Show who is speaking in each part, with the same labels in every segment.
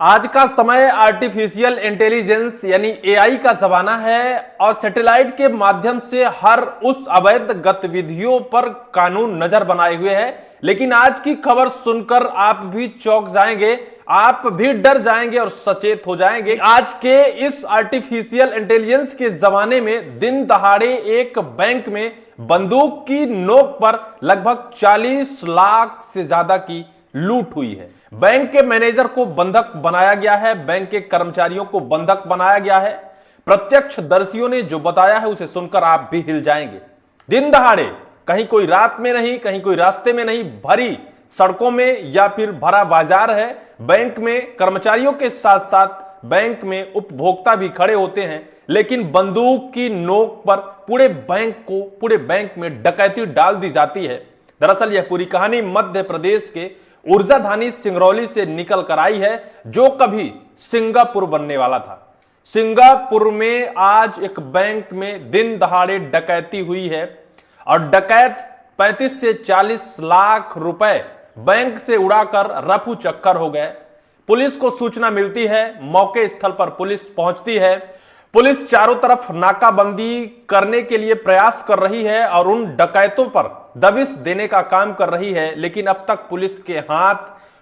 Speaker 1: आज का समय आर्टिफिशियल इंटेलिजेंस यानी एआई का जमाना है और सैटेलाइट के माध्यम से हर उस अवैध गतिविधियों पर कानून नजर बनाए हुए है। लेकिन आज की खबर सुनकर आप भी चौंक जाएंगे, आप भी डर जाएंगे और सचेत हो जाएंगे। आज के इस आर्टिफिशियल इंटेलिजेंस के जमाने में दिन दहाड़े एक बैंक में बंदूक की नोक पर लगभग 40 लाख से ज्यादा की लूट हुई है। बैंक के मैनेजर को बंधक बनाया गया है, बैंक के कर्मचारियों को बंधक बनाया गया है। प्रत्यक्षदर्शियों ने जो बताया है उसे सुनकर आप भी हिल जाएंगे। दिन दहाड़े, कहीं कोई रात में नहीं, कहीं कोई रास्ते में नहीं, भरी सड़कों में या फिर भरा बाजार है। बैंक में कर्मचारियों के साथ साथ बैंक में उपभोक्ता भी खड़े होते हैं, लेकिन बंदूक की नोक पर पूरे बैंक में डकैती डाल दी जाती है। दरअसल यह पूरी कहानी मध्य प्रदेश के ऊर्जाधानी सिंगरौली से निकल कर आई है, जो कभी सिंगापुर बनने वाला था। सिंगापुर में आज एक बैंक में दिन दहाड़े डकैती हुई है और डकैत 35 से 40 लाख रुपए बैंक से उड़ाकर रफू चक्कर हो गए। पुलिस को सूचना मिलती है, मौके स्थल पर पुलिस पहुंचती है। पुलिस चारों तरफ नाकाबंदी करने के लिए प्रयास कर रही है और उन डकैतों पर दबिश देने का काम कर रही है, लेकिन अब तक पुलिस के हाथ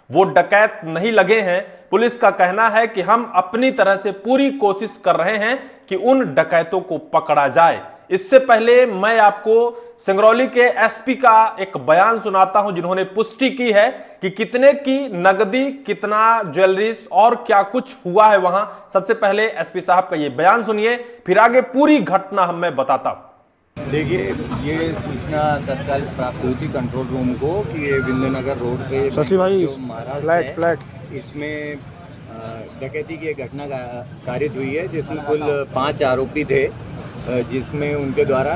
Speaker 1: वो डकैत नहीं लगे हैं। पुलिस का कहना है कि हम अपनी तरह से पूरी कोशिश कर रहे हैं कि उन डकैतों को पकड़ा जाए। इससे पहले मैं आपको सिंगरौली के एसपी का एक बयान सुनाता हूं, जिन्होंने पुष्टि की है कि कितने की नकदी, कितना ज्वेलरीज और क्या कुछ हुआ है वहां। सबसे पहले एसपी साहब का ये बयान सुनिए, फिर आगे पूरी घटना मैं बताता हूं।
Speaker 2: देखिए, ये सूचना तत्काल प्राप्त हुई थी कंट्रोल रूम को कि ये विंध्यनगर रोड पे
Speaker 3: शशि भाई
Speaker 2: महाराष्ट्र फ्लैट इसमें डकैती की एक घटना कारित हुई है, जिसमें कुल 5 आरोपी थे, जिसमें उनके द्वारा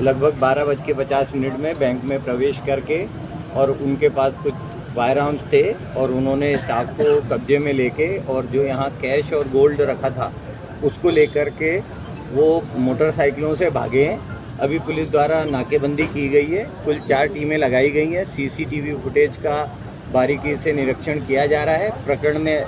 Speaker 2: लगभग 12:50 में बैंक में प्रवेश करके और उनके पास कुछ फायर आर्म्स थे और उन्होंने स्टाफ को कब्जे में लेके और जो यहाँ कैश और गोल्ड रखा था उसको लेकर के वो मोटरसाइकिलों से भागे हैं। अभी पुलिस द्वारा नाकेबंदी की गई है, कुल 4 टीमें लगाई गई हैं। सीसीटीवी फुटेज का बारीकी से निरीक्षण किया जा रहा है, प्रकरण में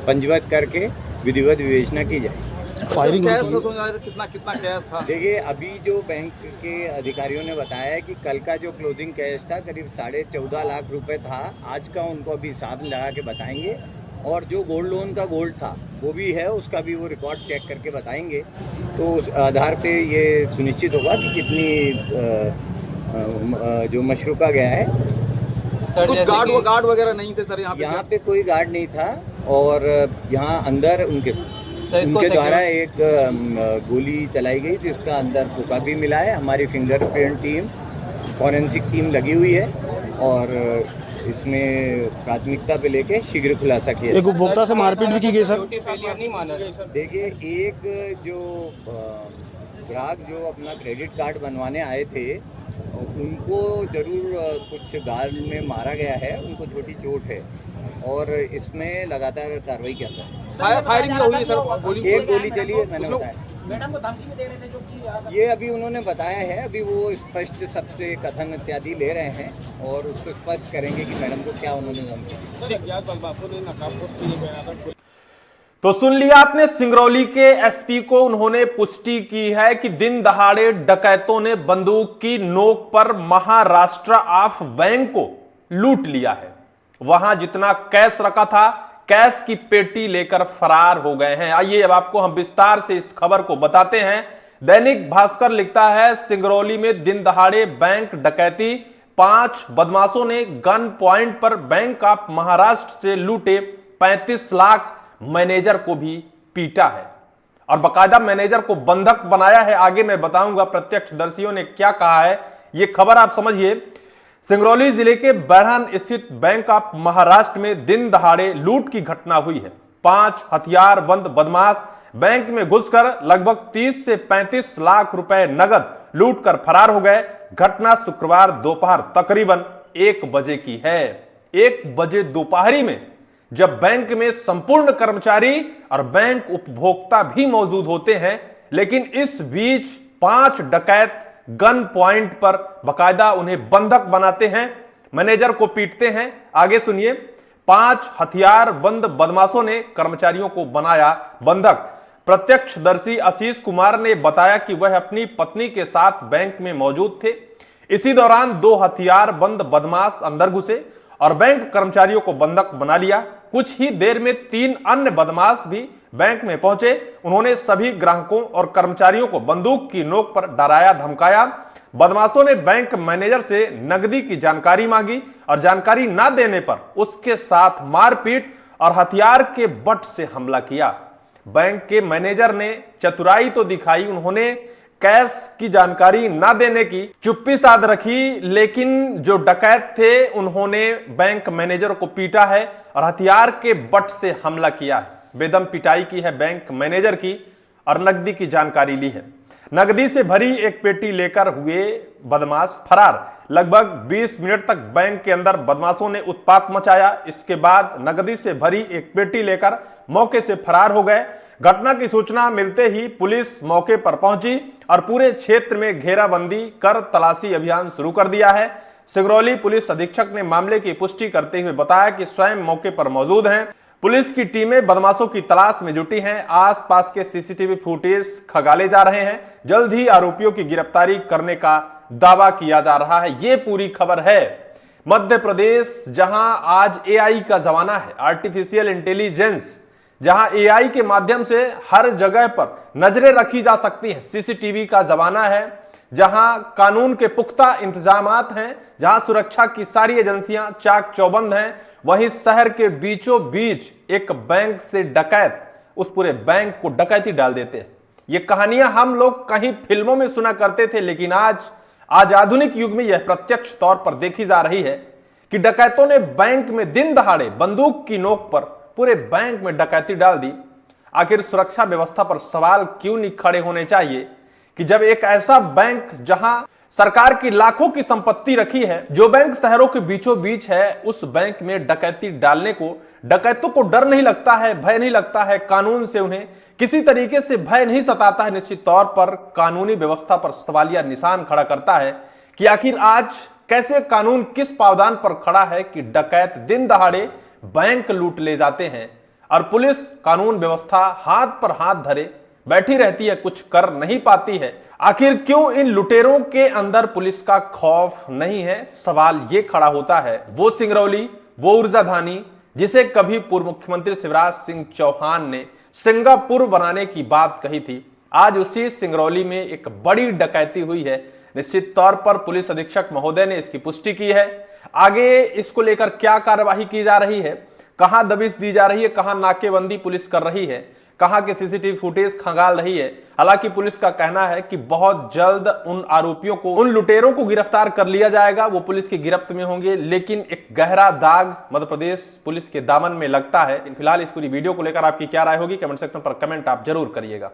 Speaker 2: पंजीबद्ध करके विधिवत विवेचना की जाए।
Speaker 3: फायरिंग
Speaker 4: कितना कैश था?
Speaker 2: देखिए, अभी जो बैंक के अधिकारियों ने बताया है कि कल का जो क्लोजिंग कैश था करीब 14.5 लाख रुपए था। आज का उनको अभी हिसाब लगा के बताएंगे और जो गोल्ड लोन का गोल्ड था वो भी है, उसका भी वो रिकॉर्ड चेक करके बताएंगे। तो उस आधार पे ये सुनिश्चित होगा कि कितनी जो मशरूका गया है।
Speaker 4: सर, कुछ गार्ड वगैरह नहीं थे सर
Speaker 2: यहाँ पे कोई गार्ड नहीं था और यहाँ अंदर उनके द्वारा एक गोली चलाई गई जिसका अंदर खोखा भी मिला है। हमारी फिंगरप्रिंट टीम, फॉरेंसिक टीम लगी हुई है और इसमें प्राथमिकता पे लेके शीघ्र खुलासा किया।
Speaker 3: एक उपभोक्ता से मारपीट भी की गई सर।
Speaker 2: देखिए, एक जो ग्राहक जो अपना क्रेडिट कार्ड बनवाने आए थे उनको जरूर कुछ गाल में मारा गया है, उनको छोटी चोट है और इसमें लगातार कार्रवाई किया जा रहा है।
Speaker 4: फायरिंग हुई है सर,
Speaker 2: एक गोली चली है, मैंने बताया।
Speaker 5: मैडम को धमकी भी दे रहे थे जो कि
Speaker 2: ये अभी उन्होंने बताया है, अभी वो स्पष्ट सबसे कथन इत्यादि ले रहे हैं और उसको स्पष्ट करेंगे कि मैडम को क्या उन्होंने धमकी।
Speaker 1: तो सुन लिया आपने, सिंगरौली के एसपी को उन्होंने पुष्टि की है कि दिन दहाड़े डकैतों ने बंदूक की नोक पर महाराष्ट्र ऑफ बैंक को लूट लिया है। वहां जितना कैश रखा था, कैश की पेटी लेकर फरार हो गए हैं। आइए अब आपको हम विस्तार से इस खबर को बताते हैं। दैनिक भास्कर लिखता है, सिंगरौली में दिन दहाड़े बैंक डकैती, 5 बदमाशों ने गन पॉइंट पर बैंक ऑफ महाराष्ट्र से लूटे 35 लाख। मैनेजर को भी पीटा है और बाकायदा मैनेजर को बंधक बनाया है। आगे मैं बताऊंगा प्रत्यक्षदर्शियों ने क्या कहा है, यह खबर आप समझिए। सिंगरौली जिले के बैढ़न स्थित बैंक ऑफ महाराष्ट्र में दिन दहाड़े लूट की घटना हुई है। 5 हथियारबंद बदमाश बैंक में घुसकर लगभग 30 से 35 लाख रुपए नगद लूट कर फरार हो गए। घटना शुक्रवार दोपहर तकरीबन 1 बजे की है। 1 बजे दोपहरी में, जब बैंक में संपूर्ण कर्मचारी और बैंक उपभोक्ता भी मौजूद होते हैं, लेकिन इस बीच 5 डकैत गन पॉइंट पर बाकायदा उन्हें बंधक बनाते हैं, मैनेजर को पीटते हैं। आगे सुनिए, 5 हथियार बंद बदमाशों ने कर्मचारियों को बनाया बंधक। प्रत्यक्षदर्शी आशीष कुमार ने बताया कि वह अपनी पत्नी के साथ बैंक में मौजूद थे। इसी दौरान 2 हथियार बंद बदमाश अंदर घुसे और बैंक कर्मचारियों को बंधक बना लिया। कुछ ही देर में 3 अन्य बदमाश भी बैंक में पहुंचे। उन्होंने सभी ग्राहकों और कर्मचारियों को बंदूक की नोक पर डराया धमकाया। बदमाशों ने बैंक मैनेजर से नकदी की जानकारी मांगी और जानकारी न देने पर उसके साथ मारपीट और हथियार के बट से हमला किया। बैंक के मैनेजर ने चतुराई तो दिखाई, उन्होंने कैश की जानकारी ना देने की चुप्पी साध रखी, लेकिन जो डकैत थे उन्होंने बैंक मैनेजर को पीटा है और हथियार के बट से हमला किया है। बेदम पिटाई की है बैंक मैनेजर की और नकदी की जानकारी ली है। नकदी से भरी एक पेटी लेकर हुए बदमाश फरार। लगभग 20 मिनट तक बैंक के अंदर बदमाशों ने उत्पात मचाया। इसके बाद नकदी से भरी एक पेटी लेकर मौके से फरार हो गए। घटना की सूचना मिलते ही पुलिस मौके पर पहुंची और पूरे क्षेत्र में घेराबंदी कर तलाशी अभियान शुरू कर दिया है। सिंगरौली पुलिस अधीक्षक ने मामले की पुष्टि करते हुए बताया कि स्वयं मौके पर मौजूद हैं। पुलिस की टीमें बदमाशों की तलाश में जुटी हैं। आसपास के सीसीटीवी फुटेज खंगाले जा रहे हैं। जल्द ही आरोपियों की गिरफ्तारी करने का दावा किया जा रहा है। ये पूरी खबर है मध्य प्रदेश, जहां आज एआई का जमाना है, आर्टिफिशियल इंटेलिजेंस, जहां एआई के माध्यम से हर जगह पर नजरें रखी जा सकती हैं। सीसीटीवी का जमाना है, जहां कानून के पुख्ता इंतजामात हैं, जहां सुरक्षा की सारी एजेंसियां चाक चौबंद हैं। वहीं शहर के बीचों बीच एक बैंक से डकैत उस पूरे बैंक को डकैती डाल देते हैं। ये कहानियां हम लोग कहीं फिल्मों में सुना करते थे, लेकिन आज आधुनिक युग में यह प्रत्यक्ष तौर पर देखी जा रही है कि डकैतों ने बैंक में दिन दहाड़े बंदूक की नोक पर पूरे बैंक में डकैती डाल दी। आखिर सुरक्षा व्यवस्था पर सवाल क्यों नहीं खड़े होने चाहिए कि जब एक ऐसा बैंक जहां सरकार की लाखों की संपत्ति रखी है, जो बैंक शहरों के बीचों बीच है, उस बैंक में डकैती डालने को डकैतों को डर नहीं लगता है, भय नहीं लगता है, कानून से उन्हें किसी तरीके से भय नहीं सताता है। निश्चित तौर पर कानूनी व्यवस्था पर सवालिया निशान खड़ा करता है कि आखिर आज कैसे कानून किस पावदान पर खड़ा है कि डकैत दिन दहाड़े बैंक लूट ले जाते हैं और पुलिस कानून व्यवस्था हाथ पर हाथ धरे बैठी रहती है, कुछ कर नहीं पाती है। आखिर क्यों इन लुटेरों के अंदर पुलिस का खौफ नहीं है? सवाल यह खड़ा होता है। वो सिंगरौली, वो ऊर्जाधानी जिसे कभी पूर्व मुख्यमंत्री शिवराज सिंह चौहान ने सिंगापुर बनाने की बात कही थी, आज उसी सिंगरौली में एक बड़ी डकैती हुई है। निश्चित तौर पर पुलिस अधीक्षक महोदय ने इसकी पुष्टि की है। आगे इसको लेकर क्या कार्यवाही की जा रही है, कहां दबिश दी जा रही है, कहां नाकेबंदी पुलिस कर रही है, कहां के सीसीटीवी फुटेज खंगाल रही है। हालांकि पुलिस का कहना है कि बहुत जल्द उन आरोपियों को, उन लुटेरों को गिरफ्तार कर लिया जाएगा, वो पुलिस की गिरफ्त में होंगे। लेकिन एक गहरा दाग मध्य प्रदेश पुलिस के दामन में लगता है। फिलहाल इस पूरी वीडियो को लेकर आपकी क्या राय होगी, कमेंट सेक्शन पर कमेंट आप जरूर करिएगा।